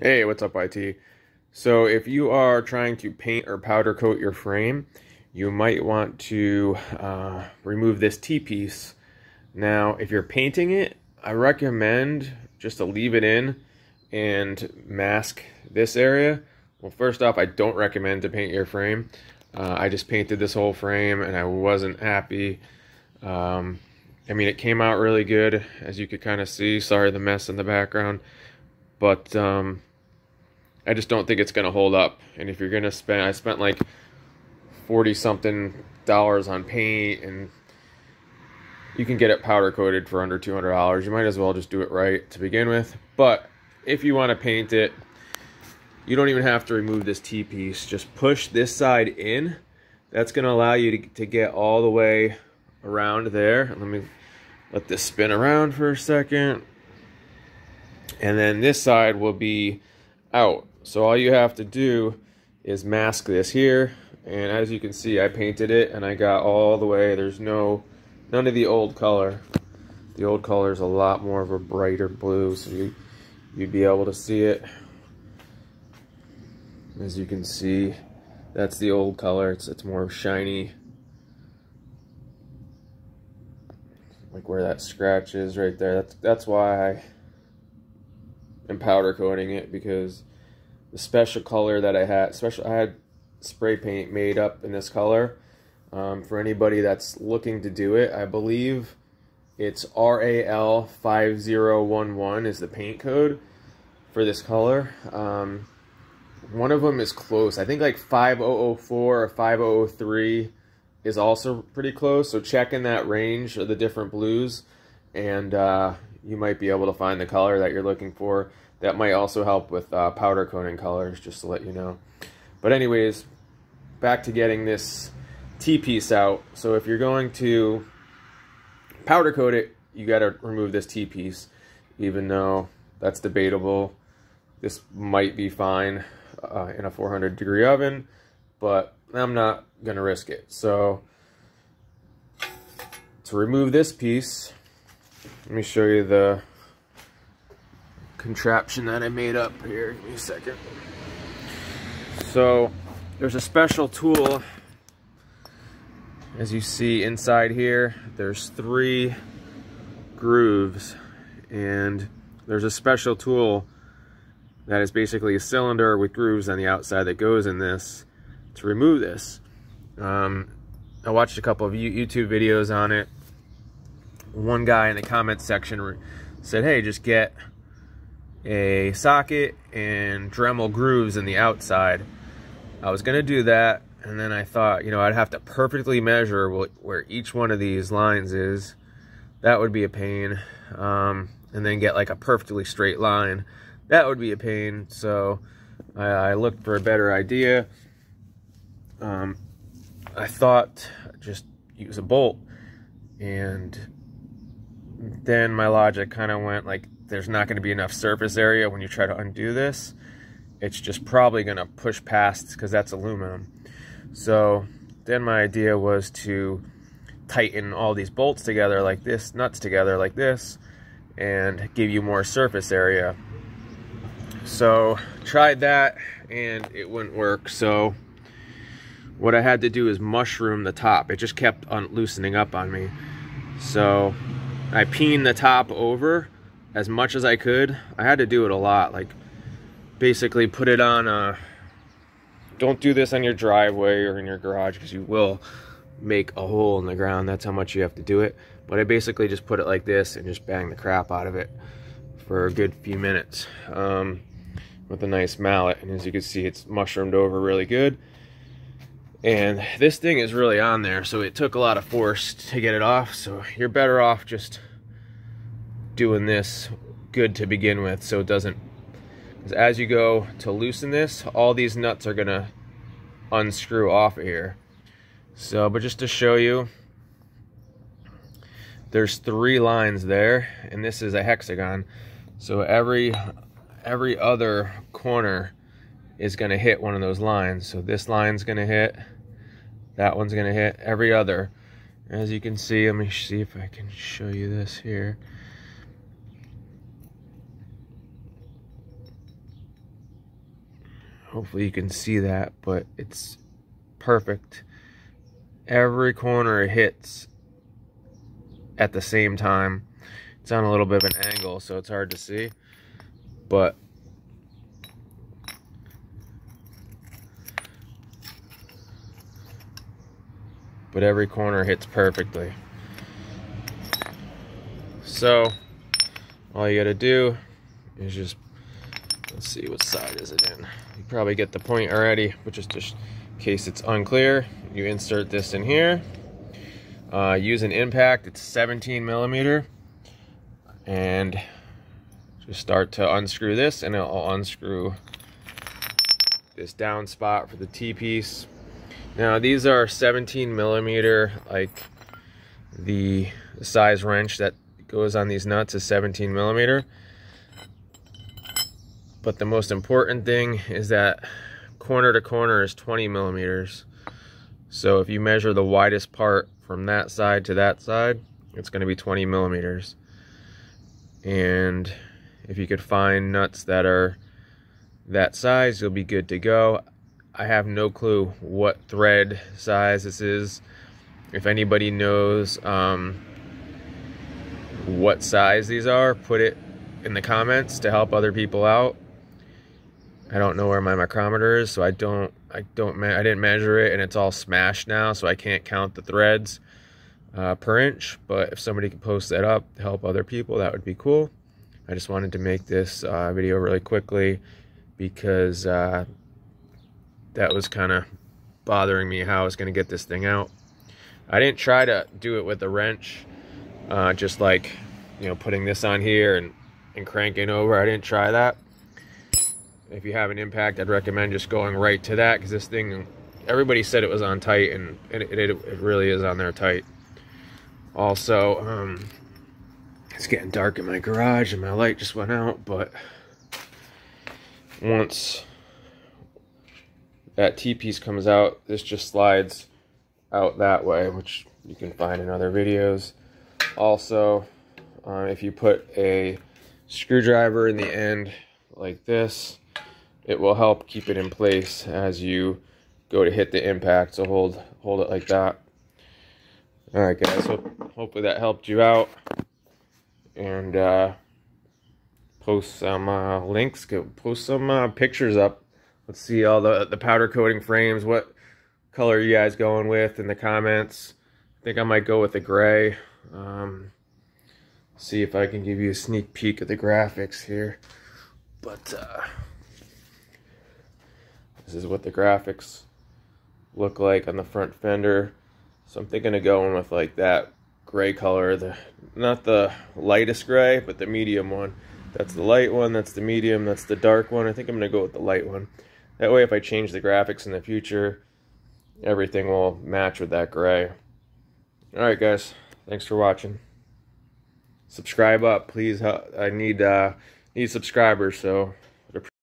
Hey, what's up, IT? So if you are trying to paint or powder coat your frame, you might want to remove this T-piece. Now, if you're painting it, I recommend just to leave it in and mask this area. Well, first off, I don't recommend to paint your frame. I just painted this whole frame and I wasn't happy. I mean, it came out really good, as you could kind of see. Sorry, the mess in the background. But I just don't think it's going to hold up. And if you're going to spend, I spent like 40 something dollars on paint, and you can get it powder coated for under $200. You might as well just do it right to begin with. But if you want to paint it, you don't even have to remove this T-piece. Just push this side in. That's going to allow you to get all the way around there. Let me let this spin around for a second. And then this side will be out. So all you have to do is mask this here. And as you can see, I painted it and I got all the way. There's none of the old color. The old color is a lot more of a brighter blue, so you'd be able to see it. As you can see, that's the old color. It's more shiny. Like where that scratch is right there. That's why I am powder coating it, because the special color that I had spray paint made up in this color. For anybody that's looking to do it, I believe it's RAL 5011 is the paint code for this color. One of them is close. I think like 5004 or 5003 is also pretty close. So check in that range of the different blues, and you might be able to find the color that you're looking for. That might also help with powder coating colors, just to let you know. But anyways, back to getting this T-piece out. So if you're going to powder coat it, you got to remove this T-piece, even though that's debatable. This might be fine in a 400-degree oven, but I'm not going to risk it. So to remove this piece, let me show you the contraption that I made up here. Give me a second. So there's a special tool. As you see inside here, there's 3 grooves, and there's a special tool that is basically a cylinder with grooves on the outside that goes in this to remove this. I watched a couple of YouTube videos on it. One guy in the comment section said, hey, just get a socket and Dremel grooves in the outside. I was gonna do that, and then I thought, I'd have to perfectly measure where each one of these lines is. That would be a pain. And then get like a perfectly straight line. That would be a pain. So I looked for a better idea. I thought just use a bolt, and then my logic kind of went like, there's not going to be enough surface area when you try to undo this. It's just probably going to push past, because that's aluminum. So then my idea was to tighten all these bolts together like this, nuts together like this, and give you more surface area. So tried that and it wouldn't work. So what I had to do is mushroom the top. It just kept loosening up on me. So I peened the top over as much as I could. I had to do it a lot, like basically put it on don't do this on your driveway or in your garage, because you will make a hole in the ground. That's how much you have to do it. But I basically just put it like this and just bang the crap out of it for a good few minutes with a nice mallet. And as you can see, it's mushroomed over really good. And this thing is really on there, so it took a lot of force to get it off. So you're better off just doing this good to begin with, so it doesn't, because as you go to loosen this, all these nuts are gonna unscrew off of here. So, but just to show you, there's 3 lines there, and this is a hexagon. So every other corner is gonna hit one of those lines. So this line's gonna hit, that one's gonna hit, every other. As you can see, let me see if I can show you this here. Hopefully you can see that, but it's perfect. Every corner it hits at the same time. It's on a little bit of an angle, so it's hard to see, but every corner hits perfectly. So all you gotta do is just, let's see, what side is it in? You probably get the point already, but just in case it's unclear, you insert this in here. Use an impact, it's 17 millimeter, and just start to unscrew this, and I'll unscrew this down spot for the T-piece. Now these are 17 millimeter, like the size wrench that goes on these nuts is 17 millimeter. But the most important thing is that corner to corner is 20 millimeters. So if you measure the widest part from that side to that side, it's going to be 20 millimeters. And if you could find nuts that are that size, you'll be good to go. I have no clue what thread size this is. If anybody knows what size these are, put it in the comments to help other people out. I don't know where my micrometer is, so I didn't measure it, and it's all smashed now, so I can't count the threads per inch. But if somebody could post that up to help other people, that would be cool. I just wanted to make this video really quickly because that was kind of bothering me how I was going to get this thing out. I didn't try to do it with a wrench, just like, you know, putting this on here and cranking over. I didn't try that. If you have an impact, I'd recommend just going right to that, because this thing, everybody said it was on tight, and it really is on there tight. Also, it's getting dark in my garage and my light just went out, but once that T-piece comes out, this just slides out that way, which you can find in other videos. Also, if you put a screwdriver in the end like this, it will help keep it in place as you go to hit the impact. So hold it like that. All right, guys, hopefully that helped you out, and post some links, post some pictures up. Let's see all the powder coating frames, what color you guys going with in the comments. I think I might go with the gray. See if I can give you a sneak peek of the graphics here. But this is what the graphics look like on the front fender. So I'm thinking of going with like that gray color, not the lightest gray, but the medium one. That's the light one, that's the medium, that's the dark one. I think I'm gonna go with the light one. That way if I change the graphics in the future, everything will match with that gray. Alright guys, thanks for watching. Subscribe up, please. I need subscribers, so